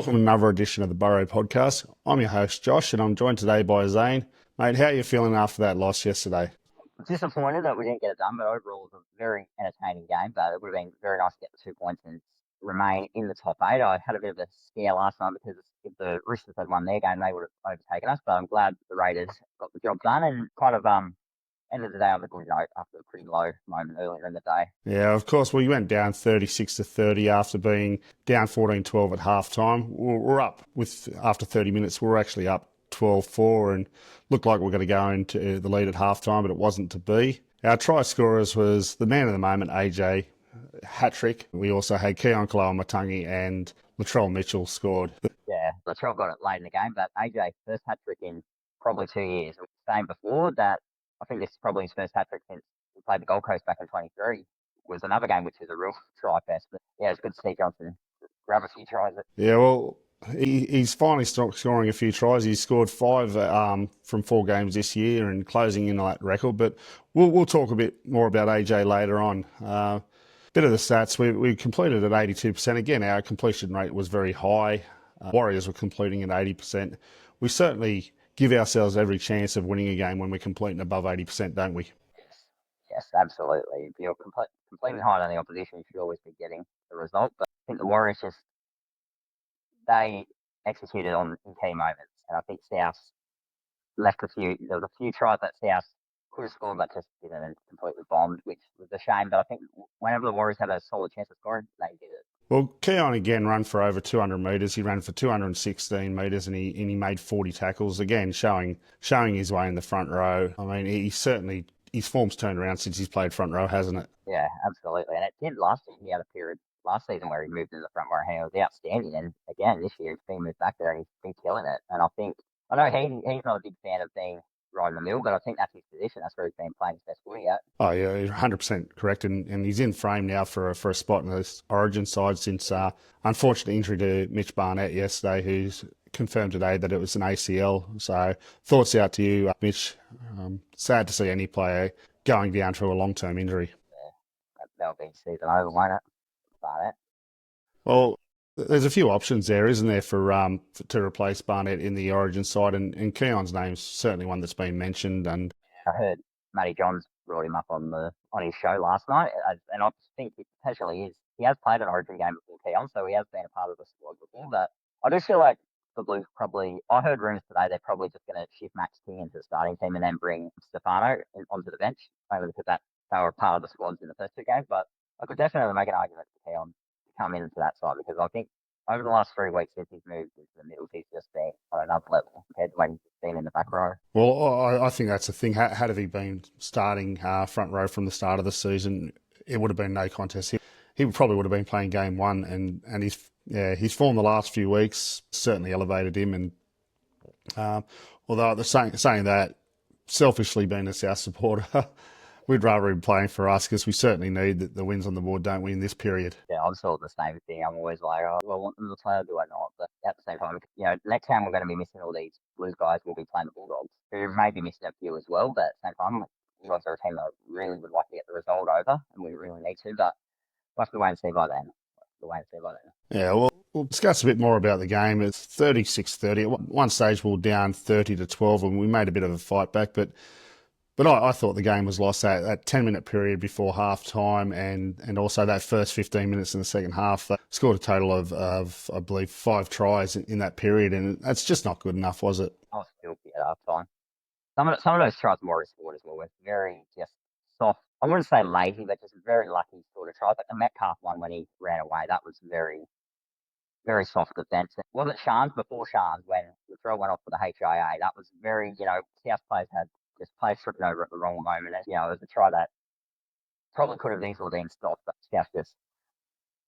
welcome to another edition of the Burrow podcast. I'm your host, Josh, and I'm joined today by Zane. Mate, how are you feeling after that loss yesterday? Disappointed that we didn't get it done, but overall it was a very entertaining game. But it would have been very nice to get the 2 points and remain in the top eight. I had a bit of a scare last night because if the Roosters had won their game, they would have overtaken us. But I'm glad the Raiders got the job done and kind of ended the day on a good note after a pretty low moment earlier in the day. Yeah, of course, we went down 36-30 after being down 14-12 at halftime. We're up after 30 minutes, we're actually up 12-4 and looked like we were going to go into the lead at halftime, but it wasn't to be. Our try scorers was the man of the moment, AJ, hat-trick. We also had Keon Kaloamatangi and Latrell Mitchell scored. Yeah, Latrell got it late in the game, but AJ first hat trick in probably 2 years. We were saying before that I think this is probably his first hat trick since we played the Gold Coast back in 23. Was another game which was a real try fest. But yeah, it's good to see Johnston grab a few tries. Yeah, well, he's finally stopped scoring a few tries. He's scored five from 4 games this year and closing in on that record. But we'll talk a bit more about AJ later on. Bit of the stats. We completed at 82%. Again, our completion rate was very high. Warriors were completing at 80%. We certainly give ourselves every chance of winning a game when we're completing above 80%, don't we? Yes, absolutely. If you're completely high on the opposition, you should always be getting the result. But I think the Warriors they executed on in key moments. And I think South left there was a few tries that South could have scored, but just didn't and completely bombed, which was a shame. But I think whenever the Warriors had a solid chance of scoring, they did it. Well, Keon again ran for over 200 metres. He ran for 216 metres and he made 40 tackles. Again, showing his way in the front row. I mean, his form's turned around since he's played front row, hasn't it? Yeah, absolutely. And it did last year. He had a period last season where he moved into the front row and he was outstanding. And again, this year he's been moved back there and he's been killing it. And I know he's not a big fan of being right in the middle, but I think that's his position. That's where he's been playing his best footy at. Oh, yeah, you're 100% correct. And he's in frame now for a spot in the Origin side since unfortunate injury to Mitch Barnett yesterday, who's confirmed today that it was an ACL. So thoughts out to you, Mitch. Sad to see any player going down through a long-term injury. Yeah, that'll be season over, won't it? Barnett. Well, there's a few options there, isn't there, to replace Barnett in the Origin side, and Keon's name's certainly one that's been mentioned. And I heard Matty Johns brought him up on his show last night, and I think he potentially is. He has played an Origin game before Keon, so he has been a part of the squad before. But I just feel like the Blues probably. I heard rumours today they're probably just going to shift Max King into the starting team and then bring Stefano onto the bench, mainly because they were part of the squads in the first two games. But I could definitely make an argument for Keon to come into that side because I think over the last 3 weeks since he's moved into the middle, he's just been on another level compared to when he's been in the back row. well, I think that's the thing. Had he been starting front row from the start of the season, it would have been no contest. He probably would have been playing game one, and his form the last few weeks certainly elevated him. And although saying that, selfishly being a South supporter, we'd rather him playing for us because we certainly need the wins on the board, don't we, in this period? Yeah, I'm sort of the same thing. I'm always like, oh, do I want them to play or do I not? But at the same time, next time we're going to be missing all these Blues guys. We'll be playing the Bulldogs, who may be missing a few as well. But at the same time, you guys are a team that really would like to get the result over, and we really need to. But we'll have to wait and see by then. Yeah, well, we'll discuss a bit more about the game. It's 36-30. At one stage, we were down 30-12, and we made a bit of a fight back. But I thought the game was lost that 10-minute period before half time and also that first 15 minutes in the second half. Scored a total of I believe, 5 tries in that period, and that's just not good enough, was it? I was filthy at half time. Some of those tries Morris scored as well were very just soft. I wouldn't say lazy, but just very lucky sort of tries. Like the Metcalf one when he ran away, that was very, very soft defence. Was it Shans before Shans when the throw went off for the HIA? That was very, South players had just players tripping over at the wrong moment. And, it was a try that probably could have easily been stopped, but South just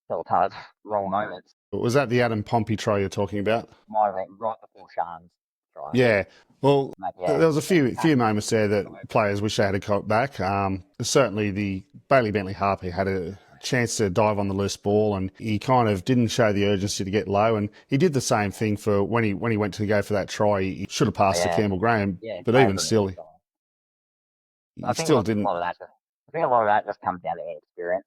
fell apart wrong moments. Was that the Adam Pompey try you're talking about? Might have been right before Shans. Try. Yeah. Well, yeah, there was a few moments there that players wish they had got back. Certainly, the Bailey Bentley Harper had a chance to dive on the loose ball, and he kind of didn't show the urgency to get low. And he did the same thing for when he went to go for that try. He should have passed to Campbell Graham, but even still, he still didn't. I think a lot of that just comes down to experience.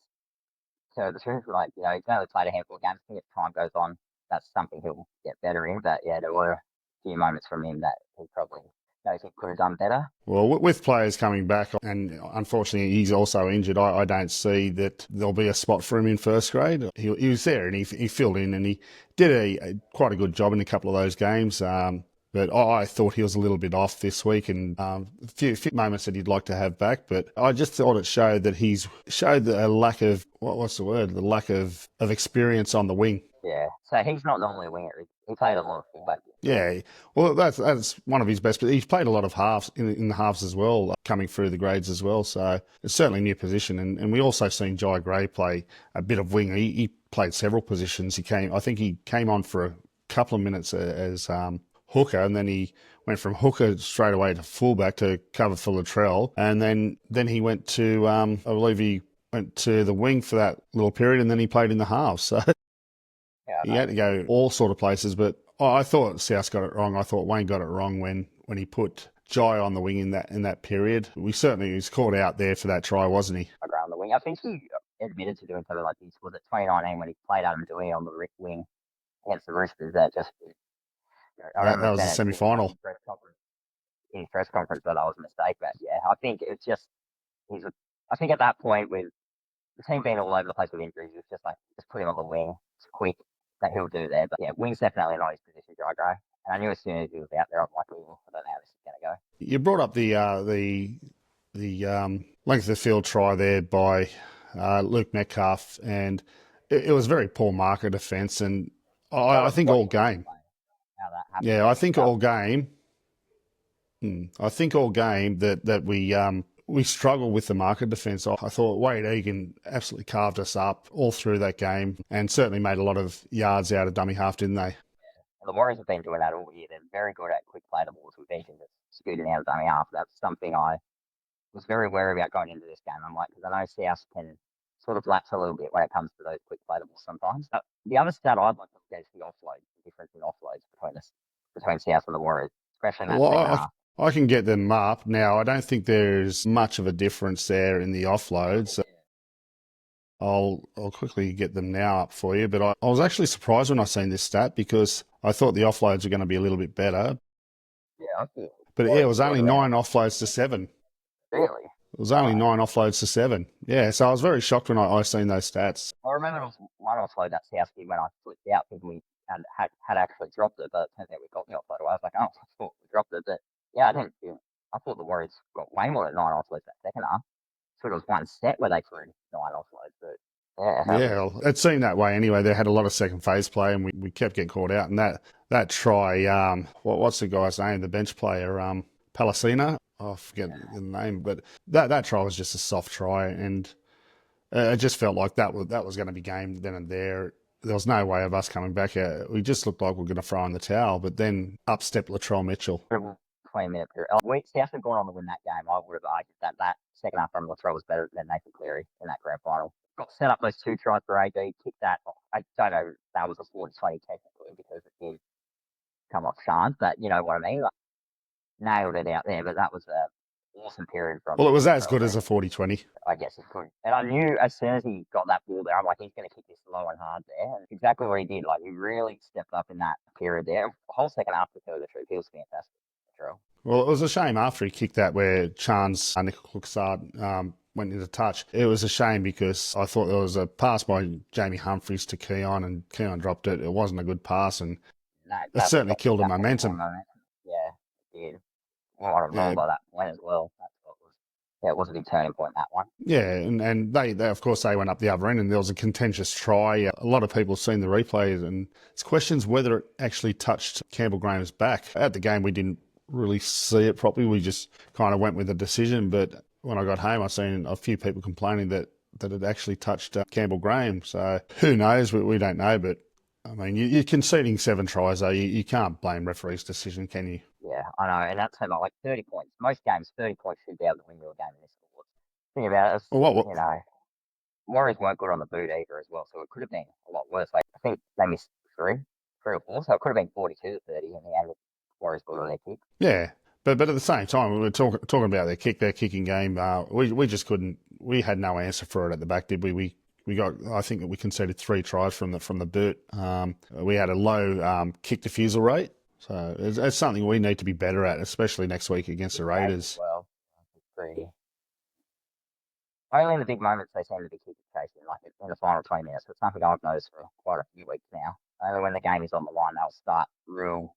So the truth, he's only played a handful of games. I think as time goes on, that's something he'll get better in. But yeah, there were a few moments from him that he probably knows he could have done better. Well, with players coming back, and unfortunately he's also injured, I don't see that there'll be a spot for him in first grade. He was there and he filled in and he did quite a good job in a couple of those games. But I thought he was a little bit off this week and a few moments that he'd like to have back. But I just thought it showed that he's showed a lack of, what's the word, the lack of experience on the wing. Yeah, so he's not normally a winger. He played a lot of fullback. Yeah, well, that's one of his best. But he's played a lot of halves in the halves as well, coming through the grades as well. So it's certainly a new position. And we also seen Jai Gray play a bit of wing. He played several positions. I think he came on for a couple of minutes as hooker, and then he went from hooker straight away to fullback to cover for Latrell, and then he went to I believe he went to the wing for that little period, and then he played in the halves. So he had to go all sort of places. But I thought South got it wrong. I thought Wayne got it wrong when he put Jai on the wing in that period. He was caught out there for that try, wasn't he? On the wing, I think he admitted to doing something like this. Was it 2019 when he played Adam Dewey on the wing against the Roosters? That just That was the semi-final. In his press conference, but that was a mistake. But yeah, I think it's just I think at that point with the team being all over the place with injuries, it's just like just put him on the wing. It's quick that he'll do there. But yeah, wing's definitely not his position, Jai Gray. And I knew as soon as he was out there, I'm like, oh, I don't know how this is going to go. You brought up the length of the field try there by Luke Metcalf, and it was very poor marker defence. And I think all game. Yeah, I think all game. I think all game that we struggled with the market defence. I thought Wade Egan absolutely carved us up all through that game and certainly made a lot of yards out of dummy half, didn't they? The Warriors have been doing that all year. They're very good at quick play the balls with Egan just scooting out of dummy half. That's something I was very wary about going into this game. I'm like, because I know South can sort of lapse a little bit when it comes to those quick play the balls sometimes. But the other stat I'd like to look at is the offload, the difference in offloads between South and the Warriors, especially in that second half. I can get them up. Now, I don't think there's much of a difference there in the offloads. I'll quickly get them now up for you, but I was actually surprised when I seen this stat because I thought the offloads were going to be a little bit better. Yeah, I thought. But yeah, it was only 9 offloads to 7. Really? It was only 9 offloads to 7. Yeah, so I was very shocked when I seen those stats. I remember it was one offload that South did when I flipped out thinking we had actually dropped it, but it turns out we got the offload away. I was like, oh, I thought we dropped it, but yeah, I thought the Warriors got way more than 9 offloads that second half. So it was one set where they threw 9 offloads, but yeah, it seemed that way anyway. They had a lot of second phase play, and we kept getting caught out. And that try, what's the guy's name? The bench player, Palacina. I forget the name, but that try was just a soft try, and it just felt like that was going to be game then and there. There was no way of us coming back. We just looked like we were going to throw in the towel, but then up stepped Latrell Mitchell. 20-minute period. South had gone on to win that game. I would have argued that second half from Latrell was better than Nathan Cleary in that grand final. Got set up those 2 tries for AD, kicked that. I don't know if that was a 40-20 technically because it did come off chance, but you know what I mean? Like, nailed it out there, but that was an awesome period from. Well, it was as good as a 40-20. I guess it could. And I knew as soon as he got that ball there, I'm like, he's going to kick this low and hard there. And exactly what he did. Like, he really stepped up in that period there. The whole second half, to tell the truth, he was fantastic. Well, it was a shame after he kicked that where Chance Nicholas went into touch. It was a shame because I thought there was a pass by Jamie Humphries to Keon, and Keon dropped it. It wasn't a good pass, and it certainly killed the momentum. Yeah, it did. Well, I remember by that point as well. It was a big turning point, that one. Yeah, and they of course they went up the other end, and there was a contentious try. A lot of people have seen the replays, and it's questions whether it actually touched Campbell Graham's back. At the game, we didn't really see it properly. We just kind of went with the decision, but when I got home, I seen a few people complaining that it actually touched Campbell Graham. So who knows? We don't know, but I mean, you're conceding 7 tries, though. You can't blame referee's decision, can you? Yeah, I know, and that's about like 30 points. Most games, 30 points should be able to win you a game in this sport. Think about it, you know, Warriors weren't good on the boot either as well, so it could have been a lot worse. Like, I think they missed 3 or 4, so it could have been 42-30 in the end of Warriors good on their kick. Yeah, but at the same time, we were talking about their kicking game. We just couldn't. We had no answer for it at the back, did we? I think that we conceded 3 tries from the boot. We had a low kick defusal rate. So it's something we need to be better at, especially next week against the Raiders. Well, pretty. Only in the big moments they seem to be keeping chasing, like in the final 20 minutes. It's something I've noticed for quite a few weeks now. Only when the game is on the line, they'll start real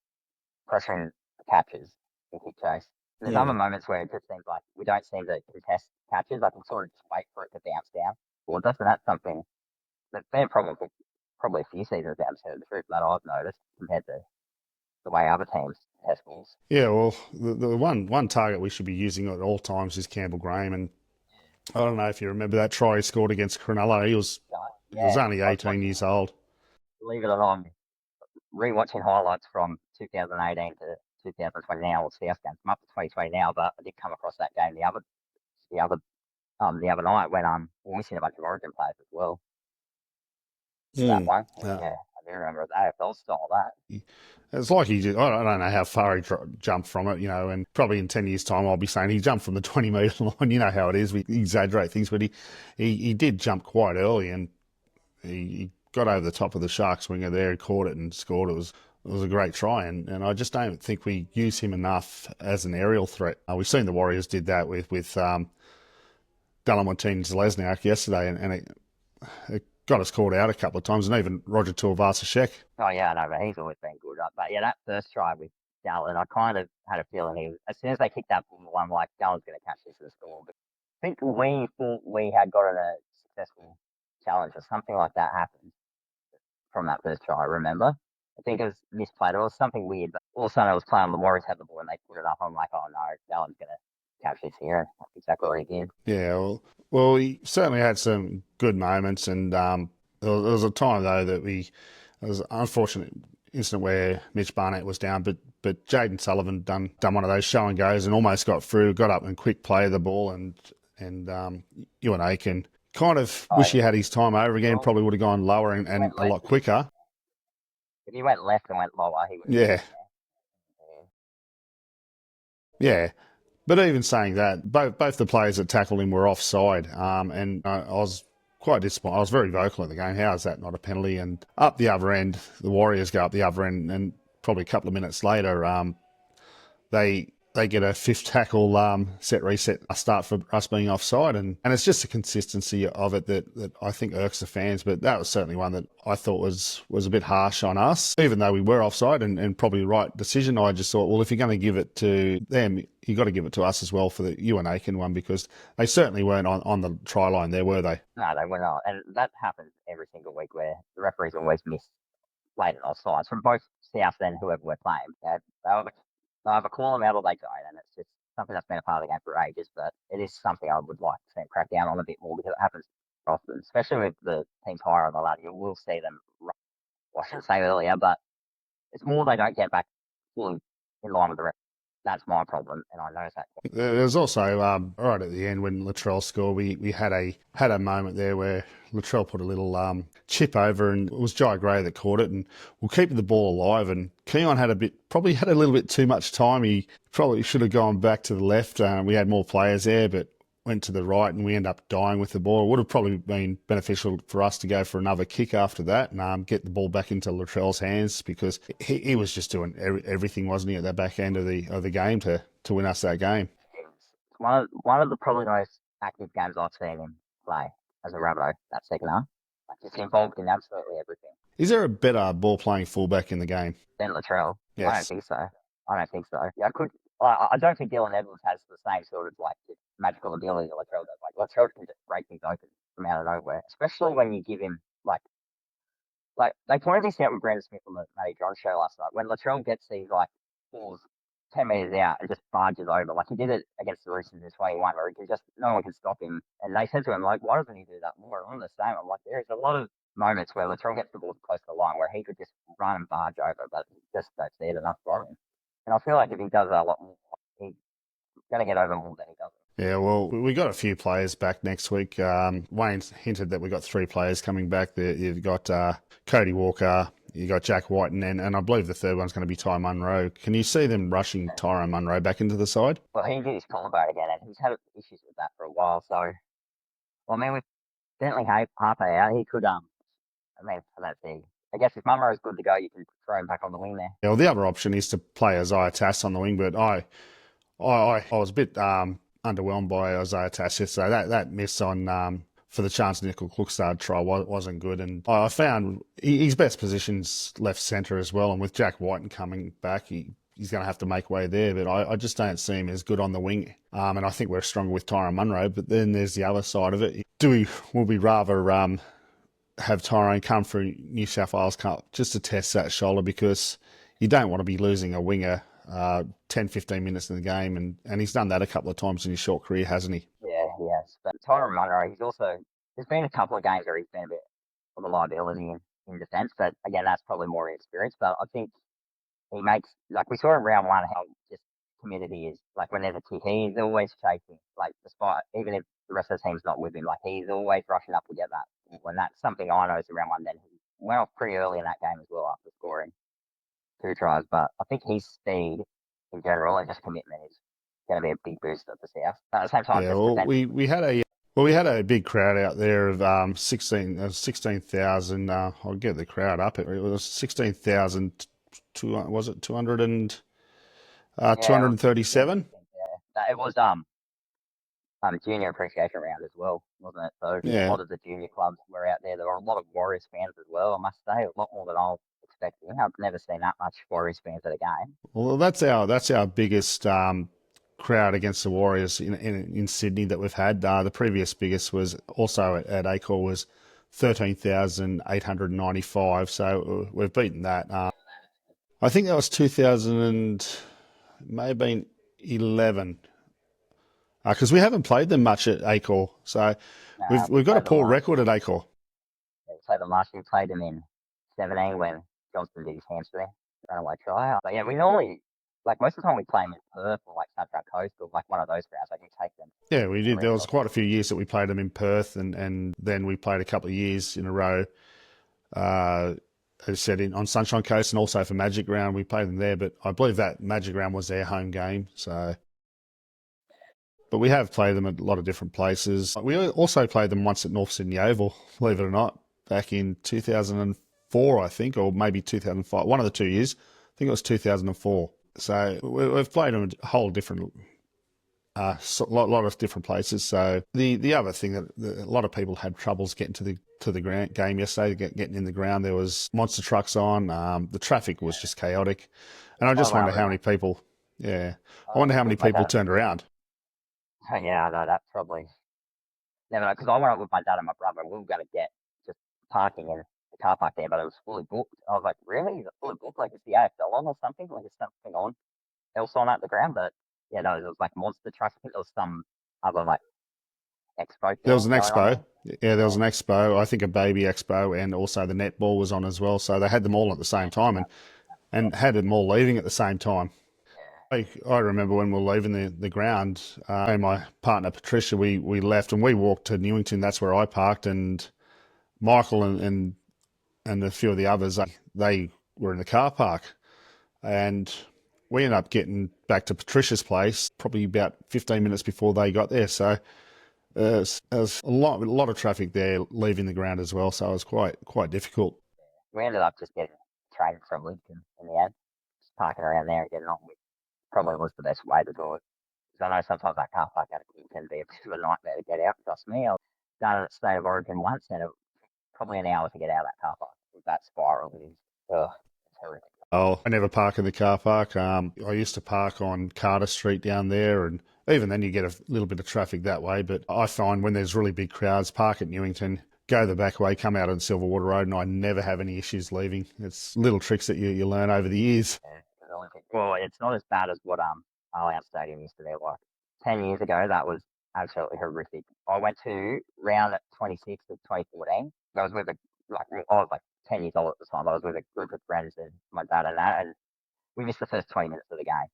pressuring the catches and keep chase. There's other moments where it just seems like we don't seem to contest catches. Like we sort of just wait for it to bounce down. Well, doesn't that something that's been a problem for probably a few seasons down to the truth that I've noticed compared to the way other teams test balls. Yeah, well, the one target we should be using at all times is Campbell Graham, and I don't know if you remember that try he scored against Cronulla. He was only 18 years old. Believe it or not, rewatching highlights from 2018 to 2020 now, or South games. I'm up to 2020 now, but I did come across that game the other night when we're missing a bunch of Origin players as well. That one, yeah, I do remember the AFL style that. It's like he did. I don't know how far he jumped from it, and probably in 10 years' time I'll be saying he jumped from the 20-metre line. You know how it is. We exaggerate things, but he did jump quite early, and he got over the top of the Sharks winger there. He caught it and scored. It was a great try, and I just don't think we use him enough as an aerial threat. We've seen the Warriors did that with Dallin Martinez-Lesniak yesterday, and it got us called out a couple of times, and even Roger Tuivasa-Sheck. Oh yeah, I know, but he's always been good. But yeah, that first try with Dallin, I kind of had a feeling as soon as they kicked that ball, I'm like, Dallin's going to catch this and score. But I think we thought we had gotten a successful challenge or something like that happened from that first try, remember? I think it was misplayed or something weird, but all of a sudden I was playing the Warriors had the ball and they put it up. I'm like, oh no, Dallin's going to catch this here. And that's exactly what he did. Yeah, well, he certainly had some good moments, and there was a time though that it was an unfortunate incident where Mitch Barnett was down, but Jaden Sullivan done one of those show and goes and almost got through, got up and quick play the ball, and Ewan Aiken kind of wish he had his time over again. Probably would have gone lower and a lot quicker. If he went left and went lower, he would. Yeah. But even saying that, both the players that tackled him were offside, and I was quite disappointed. I was very vocal at the game. How is that not a penalty? And up the other end, the Warriors go up the other end, and probably a couple of minutes later, they get a fifth tackle set reset start for us being offside, and it's just the consistency of it that I think irks the fans. But that was certainly one that I thought was a bit harsh on us, even though we were offside and probably the right decision. I just thought, well, if you're going to give it to them, you got to give it to us as well for the Ewan Aiken one, because they certainly weren't on the try line there, were they? No, they were not, and that happens every single week where the referees always miss blatant offsides from both South and whoever we're playing. They either call them out or they don't, and it's just something that's been a part of the game for ages, but it is something I would like to see them crack down on a bit more, because it happens often, especially with the teams higher on the ladder. You will see them, well, I shouldn't say earlier, but it's more they don't get back fully in line with the ref. That's my problem, and I noticed that. There's also right at the end when Latrell scored, we had a moment there where Latrell put a little chip over, and it was Jai Gray that caught it, and we're keeping the ball alive. And Keon probably had a little bit too much time. He probably should have gone back to the left. We had more players there, but went to the right, and we end up dying with the ball. It would have probably been beneficial for us to go for another kick after that and get the ball back into Latrell's hands, because he was just doing everything, wasn't he, at the back end of the game to win us that game. It's one of the probably most active games I've seen him play as a Rabbitoh that second half. Like, he's involved in absolutely everything. Is there a better ball-playing fullback in the game than Latrell? Yes. I don't think so. Yeah, I don't think Dylan Edwards has the same sort of like magical ability that Latrell does. Like Latrell can just break things open from out of nowhere, especially when you give him like they pointed this out with Brandon Smith on the Matty Johns show last night. When Latrell gets these like balls 10 metres out and just barges over, like he did it against the Roosters in 21, where no one can stop him. And they said to him, like, why doesn't he do that more? I don't understand. I'm like, there's a lot of moments where Latrell gets the ball close to the line where he could just run and barge over, but he just don't see it enough for him. And I feel like if he does that a lot more, he's going to get over more than he does. Yeah, well, we got a few players back next week. Wayne's hinted that we got 3 players coming back. You've got Cody Walker, you got Jack Whiten, and I believe the third one's going to be Ty Munro. Can you see them rushing Tyrone Munro back into the side? Well, he did his collarbone again, and he's had issues with that for a while. So, well, I mean, Definitely Harper out. He could I mean, let's see. I guess if Munro's good to go, you can throw him back on the wing there. Yeah, well, the other option is to play Isaiah Tass on the wing, but I was a bit underwhelmed by Isaiah Tass yesterday. That miss on for the chance Nickel Klukstad try wasn't good, and I found his best position's left centre as well. And with Jack Whiten coming back, he's going to have to make way there. But I just don't see him as good on the wing. And I think we're stronger with Tyrone Munro. But then there's the other side of it. Will we rather have Tyrone come through New South Wales Cup just to test that shoulder, because you don't want to be losing a winger 10, 15 minutes in the game, and he's done that a couple of times in his short career, hasn't he? Yeah, he has. But Tyrone Munro, there's been a couple of games where he's been a bit of a liability in defence, but again, that's probably more experience. But I think he makes, like we saw in round one, how just committed he is. Like when there's a kick, he's always chasing. Like despite, even if the rest of the team's not with him, like he's always rushing up to get that. When that's something I noticed in round one, then he went off pretty early in that game as well after scoring 2 tries. But I think his speed in general and just commitment is going to be a big boost at the South. But at the same time, Yeah, just well, defense. we had a big crowd out there of 16,000. I'll get the crowd up. It was 16,000. Was it 200 and Yeah, 237? it was junior appreciation round as well, wasn't it? So a Yeah. lot of the junior clubs were out there. There were a lot of Warriors fans as well. I must say, a lot more than I was expecting. I've never seen that much Warriors fans at a game. Well, that's our biggest crowd against the Warriors in Sydney that we've had. The previous biggest was also at Acor was 13,895. So we've beaten that. I think that was 2000 and maybe 11. Because we haven't played them much at Acor, so we've got a poor record at Acor. Yeah, we played them last year. We played them in 17 when Johnston did his hamstring runaway try. But yeah, we normally, like most of the time, we play them in Perth or like Sunshine Coast or like one of those grounds. I can take them. Yeah, we did. There was quite a few years that we played them in Perth, and then we played a couple of years in a row. As I said, on Sunshine Coast, and also for Magic Round, we played them there. But I believe that Magic Round was their home game. So. But we have played them at a lot of different places. We also played them once at North Sydney Oval, believe it or not, back in 2004, I think, or maybe 2005. One of the 2 years. I think it was 2004. So we've played them a whole different, lot of different places. So the other thing that a lot of people had troubles getting to the game yesterday, getting in the ground. There was monster trucks on. The traffic was just chaotic, and I just wonder how many people. Yeah, I wonder how many people turned around. Yeah, no, that's probably never know, because I went up with my dad and my brother. We were going to get just parking in the car park there, but it was fully booked. I was like, really? Is it fully booked? Like, is the AFL on or something? Like, is something on else on at the ground? But yeah, no, it was like monster trucks. I think there was some other like expo. There was an expo. Yeah, there was an expo. I think a baby expo, and also the netball was on as well. So they had them all at the same time, and had them all leaving at the same time. I remember when we were leaving the ground, and my partner Patricia, we left and we walked to Newington. That's where I parked, and Michael and a few of the others, they were in the car park, and we ended up getting back to Patricia's place probably about 15 minutes before they got there. So there's a lot of traffic there leaving the ground as well. So it was quite difficult. We ended up just getting trained from Lincoln in the end, just parking around there and getting on with. Probably was the best way to do it. Because I know sometimes that car park can be a bit of a nightmare to get out. Trust me, I've done it at State of Origin once, and it probably an hour to get out of that car park with that spiral. It is, it's horrific. Oh, I never park in the car park. I used to park on Carter Street down there, and even then you get a little bit of traffic that way. But I find when there's really big crowds, park at Newington, go the back way, come out on Silverwater Road, and I never have any issues leaving. It's little tricks that you learn over the years. Yeah. Well, it's not as bad as what Allianz Stadium used to be like. 10 years ago, that was absolutely horrific. I went to round at 26 of 2014. I was with I was like 10 years old at the time. I was with a group of friends and my dad and that, and we missed the first 20 minutes of the game.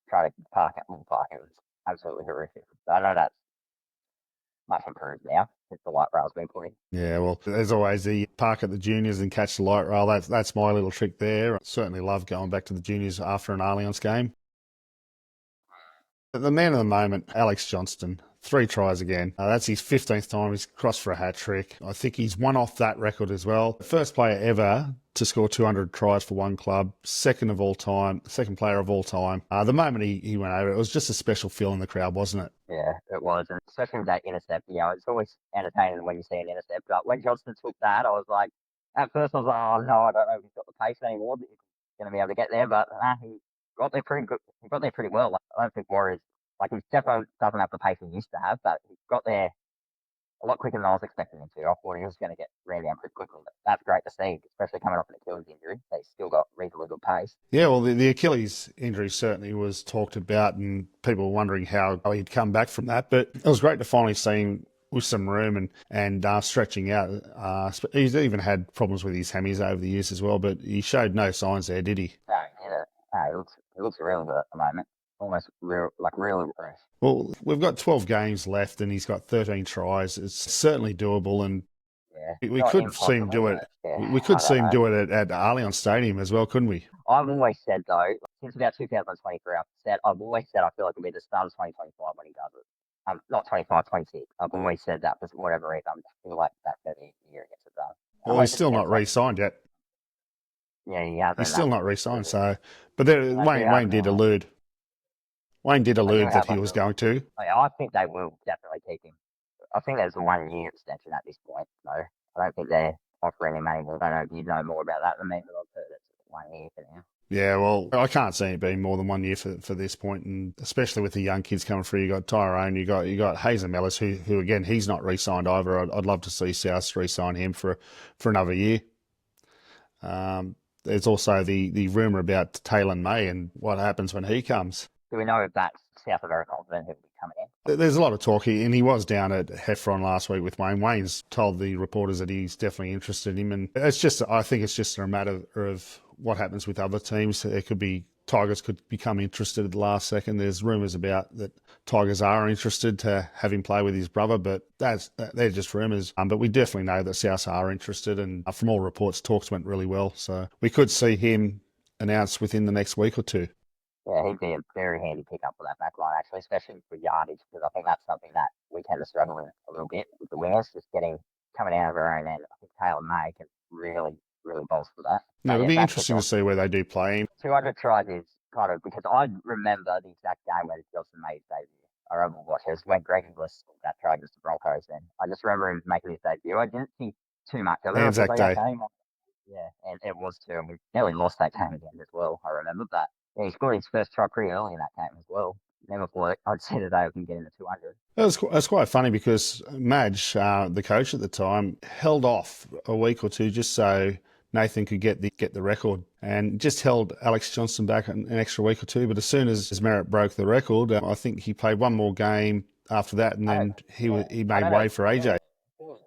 Tried to park at Moore Park. It was absolutely horrific. But I know that's much improved now since the light rail's been put in. Yeah, well, there's always the park at the juniors and catch the light rail. That's my little trick there. I certainly love going back to the juniors after an Allianz game. The man of the moment, Alex Johnston, 3 tries again. That's his 15th time he's crossed for a hat-trick. I think he's one off that record as well. First player ever to score 200 tries for one club, second player of all time. The moment he went over, it was just a special feel in the crowd, wasn't it? Yeah, it was, and especially with that intercept. It's always entertaining when you see an intercept. But when Johnston took that, I was like, at first I was like, oh no, I don't know if he's got the pace anymore. That he's going to be able to get there, but he got there pretty good. He got there pretty well. Like, I don't think Warriors he definitely doesn't have the pace he used to have, but he got there a lot quicker than I was expecting him to. I thought he was going to get ran down pretty quickly. But that's great to see, especially coming off an Achilles injury. They still got reasonably good pace. Yeah, well, the Achilles injury certainly was talked about, and people were wondering how he'd come back from that. But it was great to finally see him with some room and stretching out. He's even had problems with his hammies over the years as well, but he showed no signs there, did he? No, he looks really good at the moment. Almost really fresh. Well, we've got 12 games left, and he's got 13 tries. It's certainly doable, and we could see him do it. Yeah, we could see him do it at Allianz Stadium as well, couldn't we? I've always said, though, since about 2023, I've always said I feel like it'll be the start of 2025 when he does it. Not 25, 26. I've always said that for whatever reason. I feel like that's the year he gets it done. Well, he's still not re-signed yet. Yeah, he hasn't. He's still not re-signed, so... But Wayne did allude. Wayne did allude that he was going to. I think they will definitely keep him. I think there's a 1-year extension at this point, so I don't think they're offering him any more. I don't know if you know more about that than me, but I've heard it's 1 year for now. Yeah, well, I can't see it being more than 1 year for this point, and especially with the young kids coming through. You got Tyrone, you got Hazen Mellis, who again he's not re-signed either. I'd love to see South re-sign him for another year. There's also the rumour about Taylor May and what happens when he comes. Do we know if that's South are very confident he'll be coming in? There's a lot of talk, and he was down at Heffron last week with Wayne. Wayne's told the reporters that he's definitely interested in him, and I think it's just a matter of what happens with other teams. It could be Tigers could become interested at the last second. There's rumours about that Tigers are interested to have him play with his brother, but they're just rumours. But we definitely know that South are interested, and from all reports, talks went really well. So we could see him announced within the next week or two. Yeah, he'd be a very handy pickup for that back line, actually, especially for yardage, because I think that's something that we tend to struggle with a little bit with the wingers, just coming out of our own end. I think Taylor May can really bolster that. No, it'll be interesting to see where they do play him. 200 tries is kind of, because I remember the exact game where Johnston made his debut. I remember watching it was when Greg Inglis scored that try against the Broncos then. I just remember him making his debut. I didn't think too much of it. Anzac Day. Yeah, and it was too. And we nearly lost that game again as well, I remember. But yeah, he scored his first try pretty early in that game as well. Never thought I'd see today we can get into 200. That's quite funny because Madge, the coach at the time, held off a week or two just so Nathan could get the record, and just held Alex Johnston back an extra week or two. But as soon as Merritt broke the record, I think he played one more game after that, and then he made way for AJ. That was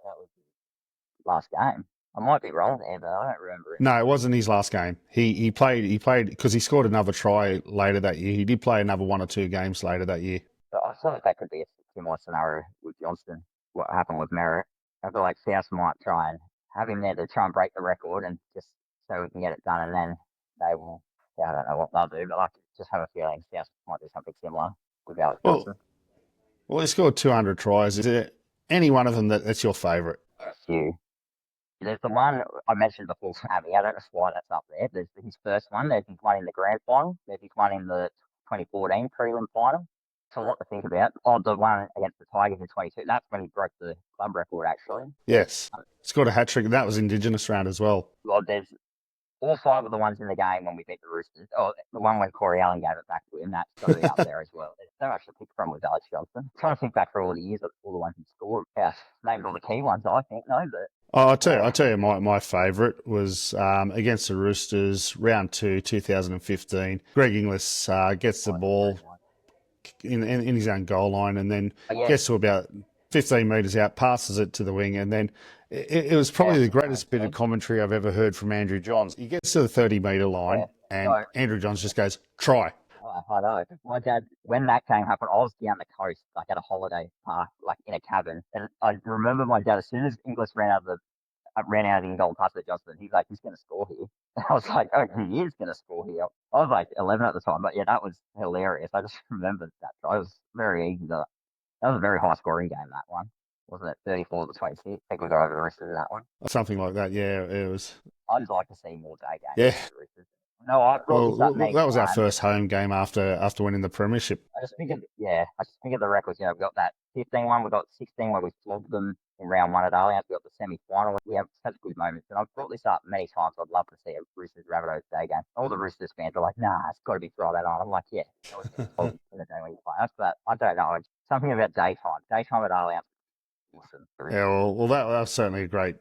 last game. I might be wrong there, but I don't remember it. No, it wasn't his last game. He played because he scored another try later that year. He did play another 1 or 2 games later that year. But I feel like that could be a similar scenario with Johnston. What happened with Merritt? I feel like South might try and have him there to try and break the record, and just so we can get it done, and then they will. Yeah, I don't know what they'll do, but I just have a feeling South might do something similar with Alex Johnston. Well, he scored 200 tries. Is there any one of them that's your favourite? A few. There's the one I mentioned before, Sammy. I don't know why that's up there. There's his first one. There's his one in the grand final. There's his one in the 2014 prelim final. So a lot to think about. Oh, the one against the Tigers in 22. That's when he broke the club record, actually. Yes. Scored a hat-trick. That was Indigenous round as well. Well, there's all 5 of the ones in the game when we beat the Roosters. Oh, the one when Corey Allen gave it back to him. That's got to be up there as well. There's so much to pick from with Alex Johnston. I'm trying to think back for all the years of all the ones he scored. Yeah, named all the key ones, I think. No, but... I'll tell you, my favourite was against the Roosters, round 2, 2015. Greg Inglis gets the ball in his own goal line, and then gets to about 15 metres out, passes it to the wing, and then it was probably the greatest bit of commentary I've ever heard from Andrew Johns. He gets to the 30-metre line, and Andrew Johns just goes, "Try." I know. My dad, when that game happened, I was down the coast, like at a holiday park, like in a cabin. And I remember my dad, as soon as Inglis ran out of the in goal and passed to Johnston, he's like, he's going to score here. And I was like, oh, he is going to score here. I was like 11 at the time, but yeah, that was hilarious. I just remembered that try. It was very easy to That was a very high scoring game, that one. Wasn't it 34-26? I think we got over the Roosters in that one. Something like that. Yeah, it was. I'd like to see more day games Yeah. from the Roosters. No, I brought this up Well, many that was our times. first home game after winning the premiership. I just think of the records. We've got that 15-1, we've got 16 where we flogged them in round one at Allianz. We've got the semi-final. We have such good moments. And I've brought this up many times. I'd love to see a Roosters Rabbitohs day game. All the Roosters fans are like, nah, it's got to be Friday night. I'm like, yeah, that was the day when you play us. But I don't know. It's something about daytime. Daytime at Allianz. Awesome. Yeah, well, that was certainly a great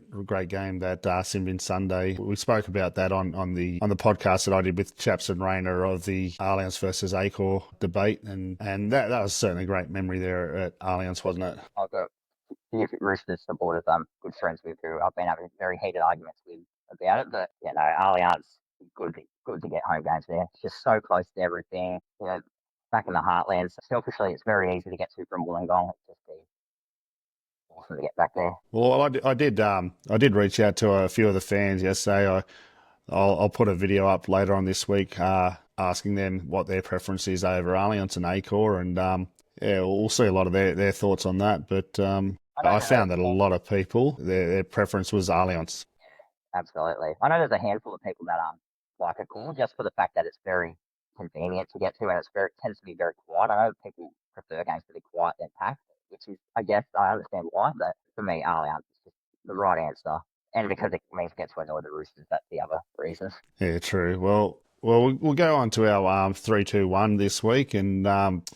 game, that Simbin Sunday. We spoke about that on the podcast that I did with Chaps and Rayner of the Allianz versus Acor debate, and that was certainly a great memory there at Allianz, wasn't it? I've got a few Roosters supporters good friends with who I've been having very heated arguments with about it. But Allianz, good to get home games there. It's just so close to everything. Back in the heartlands. Selfishly, it's very easy to get to from Wollongong. It's just awesome to get back there. Well, I did reach out to a few of the fans yesterday. I'll put a video up later on this week asking them what their preference is over Allianz and Acor, and we'll see a lot of their thoughts on that. But I found that a lot of people their preference was Allianz. Absolutely, I know there's a handful of people that like Acor just for the fact that it's very convenient to get to and it tends to be very quiet. I know people prefer games to be quiet and packed, which is, I guess, I understand why, but for me, Allianz is just the right answer. And because it means get to annoy the Roosters, that's the other reason. Yeah, true. Well, we'll go on to our 3-2-1 this week and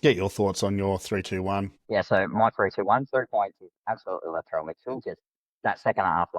get your thoughts on your 3-2-1. Yeah, so my 3-2-1, 3 points is absolutely Latrell Mitchell. Just that second half,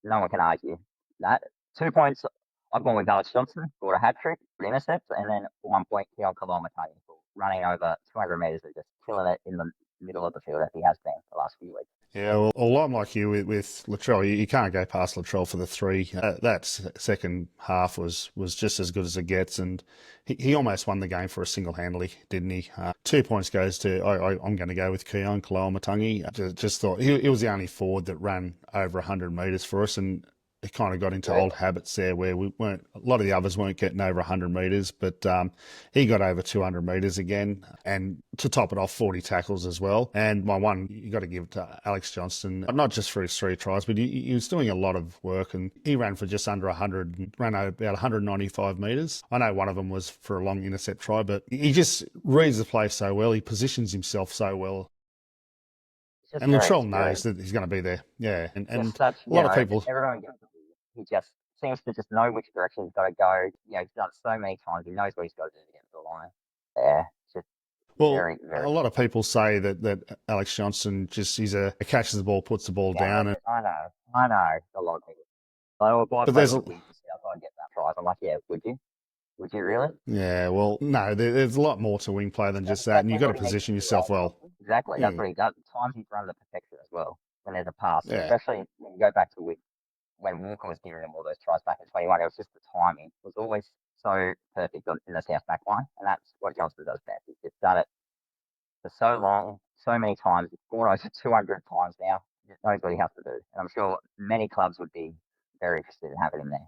no one can argue that. 2 points, I've gone with Alex Johnston, scored a hat-trick, intercepts, and then 1 point, Keon Koloamatangi for running over 200 metres and just killing it in the middle of the field as he has been the last few weeks. Yeah, well, I'm like you with Latrell. You can't go past Latrell for the three. That second half was just as good as it gets, and he almost won the game for us single-handedly, didn't he? 2 points goes to, I'm going to go with Keon Koloamatangi. Just thought he was the only forward that ran over 100 metres for us, and it kind of got into old habits there where a lot of the others weren't getting over 100 metres, but he got over 200 metres again, and to top it off, 40 tackles as well. And my one, you got to give it to Alex Johnston, not just for his 3 tries, but he was doing a lot of work, and he ran for just under 100, and ran about 195 metres. I know one of them was for a long intercept try, but he just reads the play so well, he positions himself so well. And Latrell knows that he's going to be there. Yeah, and a lot of people... Everyone he just seems to just know which direction he's got to go. He's done it so many times. He knows what he's got to do to get to the line. Yeah, just very, very... A lot of people say that Alex Johnston he's a catches the ball, puts the ball down. I know. A lot of people. But there's... I'd get that prize. I'm like, yeah, would you? Would you really? Yeah, well, no, there's a lot more to wing play than just that, and you've got to position yourself well. Exactly, that's what he does. At times he's run the perfection as well when there's a pass, especially when you go back to when Walker was giving him all those tries back in 21. It was just the timing was always so perfect in the South back line, and that's what Johnston does best. He's just done it for so long, so many times. He's scored over 200 times now. He just knows what he has to do, and I'm sure many clubs would be very interested in having him there.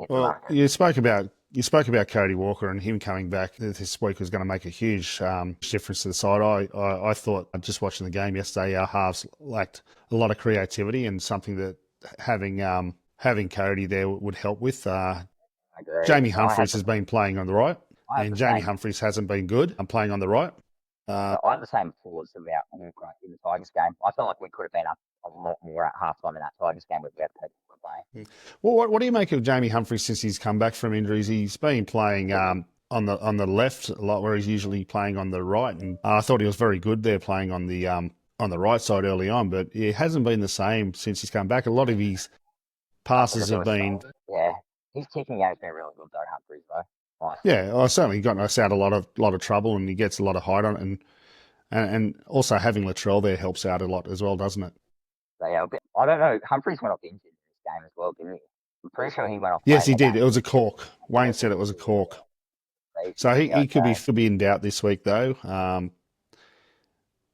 Well, you spoke about Cody Walker and him coming back this week was going to make a huge difference to the side. I thought, just watching the game yesterday, our halves lacked a lot of creativity, and something that having Cody there would help with. Jamie Humphries has been playing on the right, and Jamie Humphries hasn't been good. I'm playing on the right. I have the same thoughts about Walker in the Tigers game. I felt like we could have been up a lot more at halftime in that Tigers game with where people were playing. Well, what do you make of Jamie Humphries since he's come back from injuries? He's been playing on the left a lot, where he's usually playing on the right, and I thought he was very good there playing on the right side early on, but it hasn't been the same since he's come back. A lot of his passes have been... Yeah, his kicking game's been really good though, Humphries, though. Nice. Yeah, I certainly got us out a lot of trouble, and he gets a lot of height on it, and also having Latrell there helps out a lot as well, doesn't it? So, yeah, I don't know. Humphries went off injured in this game as well, didn't he? I'm pretty sure he went off. Yes, he did. It was a cork. Wayne said it was a cork. So he could be in doubt this week though.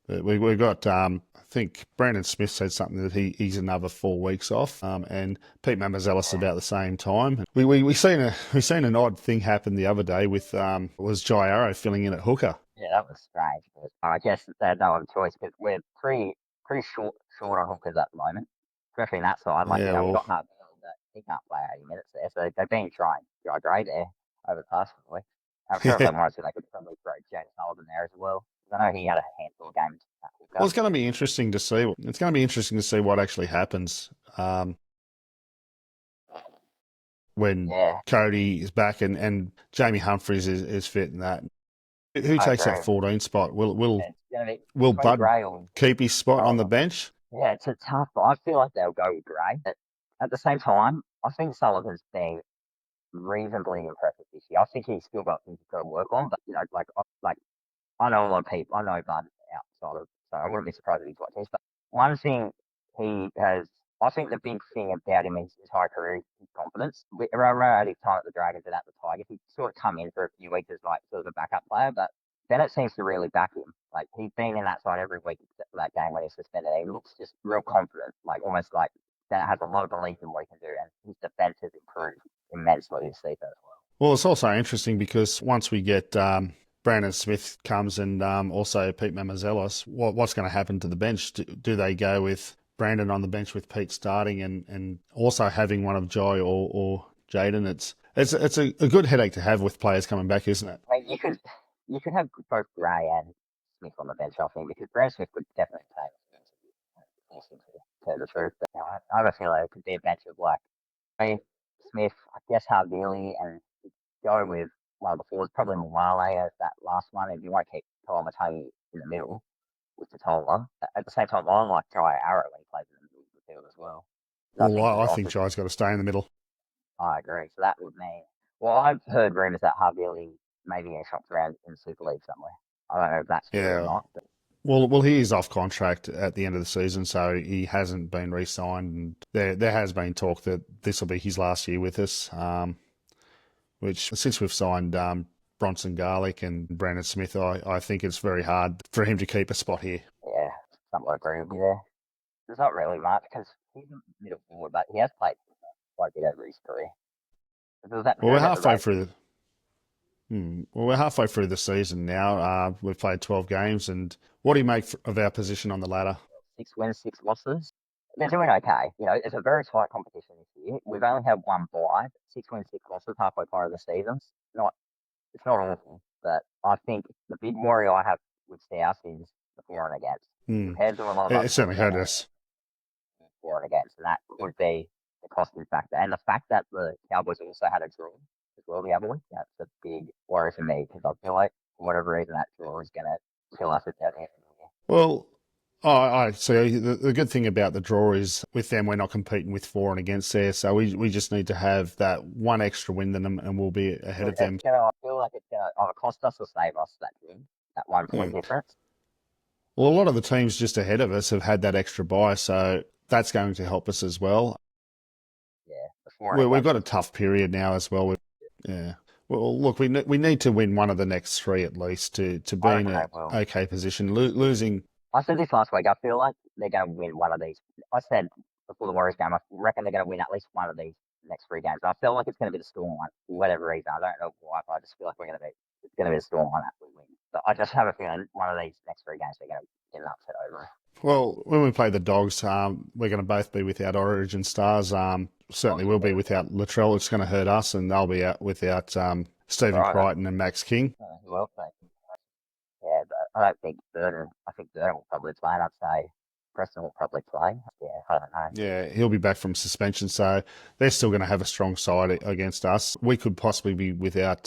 But we got I think Brandon Smith said something that he's another 4 weeks off, and Pete Mamazellus about the same time. We seen an odd thing happen the other day with was Jai Arrow filling in at hooker. Yeah, that was strange. But I guess they had no other choice because we're pretty short on hookers at the moment, especially in that side. Like Yeah, we well, got Hart, but he can't play 80 minutes there, so they've been trying to go great there over the past couple of weeks. I'm sure if yeah. they wanted to, they could probably throw James Sullivan there as well. I know he had a handful of games at Well, hooker. it's going to be interesting to see. It's going to be interesting to see what actually happens when Yeah, Cody is back and Jamie Humphries is fit and that. Who I takes that agree. 14 spot? Yeah, it's gonna be Will between Bud Gray or keep his spot on the Sullivan. bench? Yeah, it's a tough. I feel like they'll go with Gray. But at the same time, I think Sullivan's been reasonably impressive this year. I think he's still got things to work on, but like I know a lot of people. I know Bud outside of, so I wouldn't be surprised if he's watching this. But one thing he has, I think the big thing about him is his high career his confidence. Around his time at the Dragons and at the Tigers, he sort of come in for a few weeks as like sort of a backup player, but Bennett seems to really back him. Like he's been in that side every week except for that game when he's suspended. He looks just real confident, like almost like Bennett has a lot of belief in what he can do, and his defense has improved immensely this season as well. Well, it's also interesting because once we get Brandon Smith comes and also Pete Mamazelos, what's going to happen to the bench? Do they go with Brandon on the bench with Pete starting and also having one of Jai or Jaden? It's a good headache to have with players coming back, isn't it? I mean, you could have both Gray and Smith on the bench, I think, because Brad Smith could definitely play. To tell the truth, but I have a feeling it could be a bench of like Gray, Smith, I guess Harvey, and go with one of the forwards, probably Mwale as that last one. If you want to keep Tola Matangi in the middle with the Tola, at the same time, I like Jai Arrow when he plays in the middle of the field as well. So I Well, think the I think Rockets, Jai's got to stay in the middle. I agree. So that would mean, well, I've heard rumours that Harvey maybe getting shopped around in the Super League somewhere. I don't know if that's true or Yeah. not, but Well, he is off contract at the end of the season, so he hasn't been re-signed. And there has been talk that this will be his last year with us. Which since we've signed Bronson Garlick and Brandon Smith, I think it's very hard for him to keep a spot here. yeah, somewhat agree with you there. There's not really much because he's a middle forward, but he has played quite a bit over his career. If it was that Well, true we're about the halfway Raiders, through the well, we're halfway through the season now. We've played 12 games, and what do you make of our position on the ladder? 6 wins, 6 losses. They're doing okay. It's a very tight competition this year. We've only had one bye, 6 wins, 6 losses, halfway part of the season. It's not awful, but I think the big worry I have with South is the for and against. Hmm. Compared to a lot of It other certainly teams that hurt are us. for and against, and that would be the costing factor. And the fact that the Cowboys also had a draw as well the other week, that's a big worry for me because I feel like for whatever reason that draw is going to kill us at the end of the year. Well, I see. The good thing about the draw is with them, we're not competing with for and against there, so we just need to have that one extra win than them, and we'll be ahead of them. I feel like it's going to either cost us or save us that win, that 1 point Yeah. difference. Well, a lot of the teams just ahead of us have had that extra bye, so that's going to help us as well. Yeah, the for and We've against got a is tough period now as well. Yeah. Well, look, we need to win one of the next three at least to be I in reckon a they will. okay position. Losing, I said this last week. I feel like they're going to win one of these. I said before the Warriors game, I reckon they're going to win at least one of these next 3 games. I feel like it's going to be the Storm one for whatever reason. I don't know why, but I just feel like it's going to be the Storm one that we win. But I just have a feeling one of these next 3 games they're going to get an upset over. well, when we play the Dogs, we're going to both be without Origin stars. Certainly we'll be without Latrell. It's going to hurt us, and they'll be out without Stephen Right. Crichton and Max King. Who else? Yeah, but I don't think Burden. I think Burden will probably play. And I'd say Preston will probably play. Yeah, I don't know. Yeah, he'll be back from suspension, so they're still going to have a strong side against us. We could possibly be without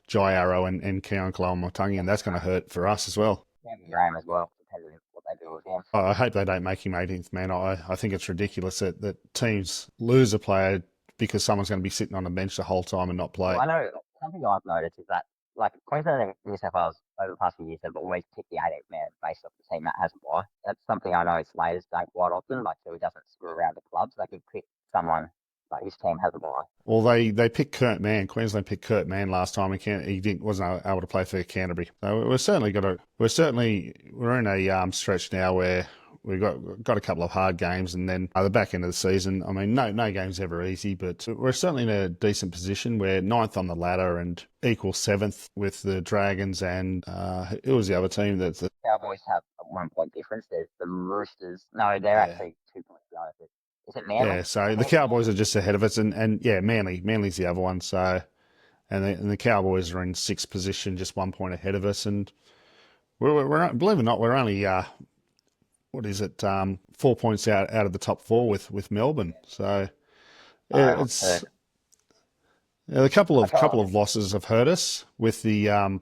Jai Arrow and Keon Kalamotangi, and that's going to hurt for us as well. Cameron Graham as well, depending on what they do with him. I hope they don't make him 18th man. I think it's ridiculous that teams lose a player because someone's going to be sitting on the bench the whole time and not play. Well, I know something I've noticed is that like Queensland and New South Wales over the past few years have always picked the 18th man based off the team that has a bye. That's something I know Slaters don't quite often, like so he doesn't screw around the clubs. They could pick someone like his team has a bye. Well, they picked Kurt Mann. Queensland picked Kurt Mann last time. Wasn't able to play for Canterbury. So we're in a stretch now where we've got a couple of hard games, and then the back end of the season. I mean, no game's ever easy, but we're certainly in a decent position. We're ninth on the ladder and equal seventh with the Dragons, and it was the other team that the Cowboys have a 1 point difference. There's the Roosters. No, they're actually 2 points behind us. Is it Manly? Yeah, so the Cowboys are just ahead of us, and yeah, Manly's the other one. So, and the Cowboys are in sixth position, just 1 point ahead of us, and we're believe it or not, we're only what is it, 4 points out of the top four with Melbourne. So it's a couple of losses have hurt us with the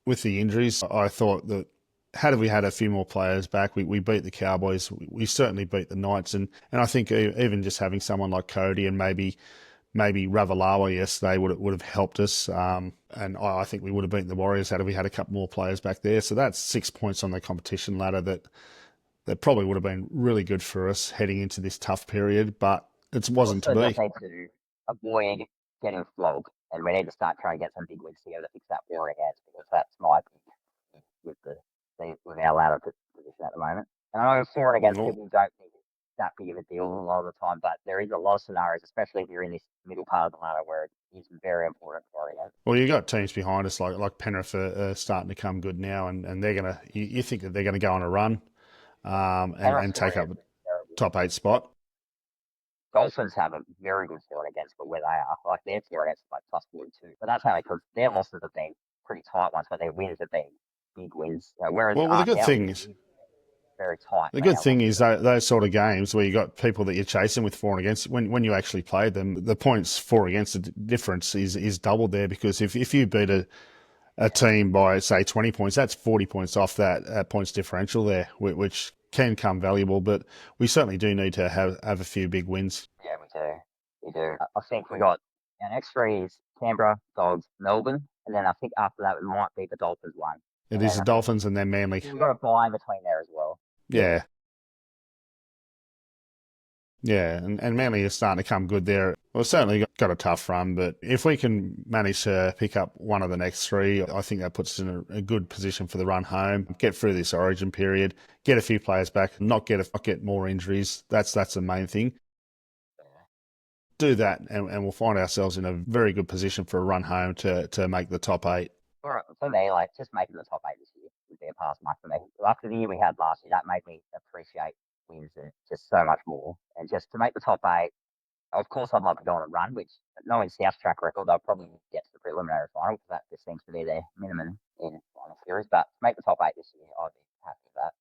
injuries. I thought that had we had a few more players back, we beat the Cowboys. We certainly beat the Knights, and I think even just having someone like Cody and maybe Ravalawa yesterday would have helped us. And I think we would have beaten the Warriors had we had a couple more players back there. So that's 6 points on the competition ladder that probably would have been really good for us heading into this tough period, but it wasn't to be. We need to avoid getting flogged, and we need to start trying to get some big wins together to fix that Warrior games, because that's my opinion with our ladder position at the moment. And I know for and against people don't think it's that big of a deal a lot of the time, but there is a lot of scenarios, especially if you're in this middle part of the ladder, where it is very important for you. Well, you got teams behind us like Penrith are starting to come good now, and they're gonna. You think that they're gonna go on a run, and take up a top 8 spot. Dolphins have a very good for and against, but where they are, like their for and against is like +42, but that's only because their losses have been pretty tight ones, but their wins have been big wins. Whereas the good thing is very tight. The good thing is those sort of games where you got people that you're chasing with for and against, when you actually play them, the points for against the difference is doubled there, because if you beat a team by say 20 points, that's 40 points off that points differential there, which can come valuable. But we certainly do need to have a few big wins. Yeah, we do. I think we got our next 3 is Canberra, Dogs, Melbourne, and then I think after that it might be the Dolphins one. It is the Dolphins and then Manly. We've got a bye in between there as well. Yeah. Yeah, and Manly is starting to come good there. Well, certainly got a tough run, but if we can manage to pick up one of the next 3, I think that puts us in a good position for the run home, get through this origin period, get a few players back, not get more injuries. That's the main thing. Do that, and we'll find ourselves in a very good position for a run home to make the top 8. For me, like, just making the top 8 this year would be a pass mark for me. After the year we had last year, that made me appreciate wins just so much more. And just to make the top 8, of course, I'd love to go on a run, which, knowing South's track record, they'll probably get to the preliminary final, because that just seems to be their minimum in final series. But to make the top 8 this year, I'd be happy with that.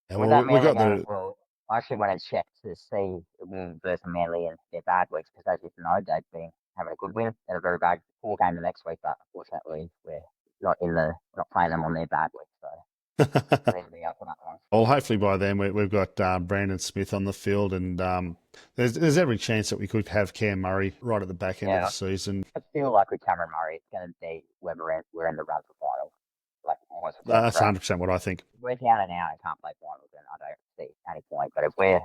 And we got the. Well, I actually went and checked to see Wolves versus Manly and their bad weeks, because as you know, they've been having a good win and a very bad 4 game the next week, but unfortunately we're not playing them on their bad week, so we need to be up on that one. Well, hopefully by then we've got Brandon Smith on the field, and there's every chance that we could have Cam Murray right at the back end of the season. I feel like with Cameron Murray, it's going to be whether we're in the run for finals. Like, almost that's 100% what I think. If we're down and out and can't play finals, then I don't see any point. But if we're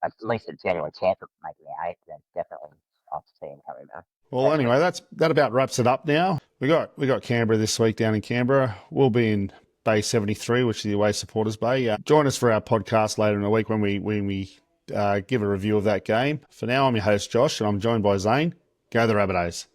at least a genuine chance of making the 8, then definitely I'll see him coming back. Well, anyway, that about wraps it up now. We got Canberra this week down in Canberra. We'll be in Bay 73, which is the away supporters bay. Join us for our podcast later in the week when we give a review of that game. For now, I'm your host, Josh, and I'm joined by Zane. Go the Rabbitohs.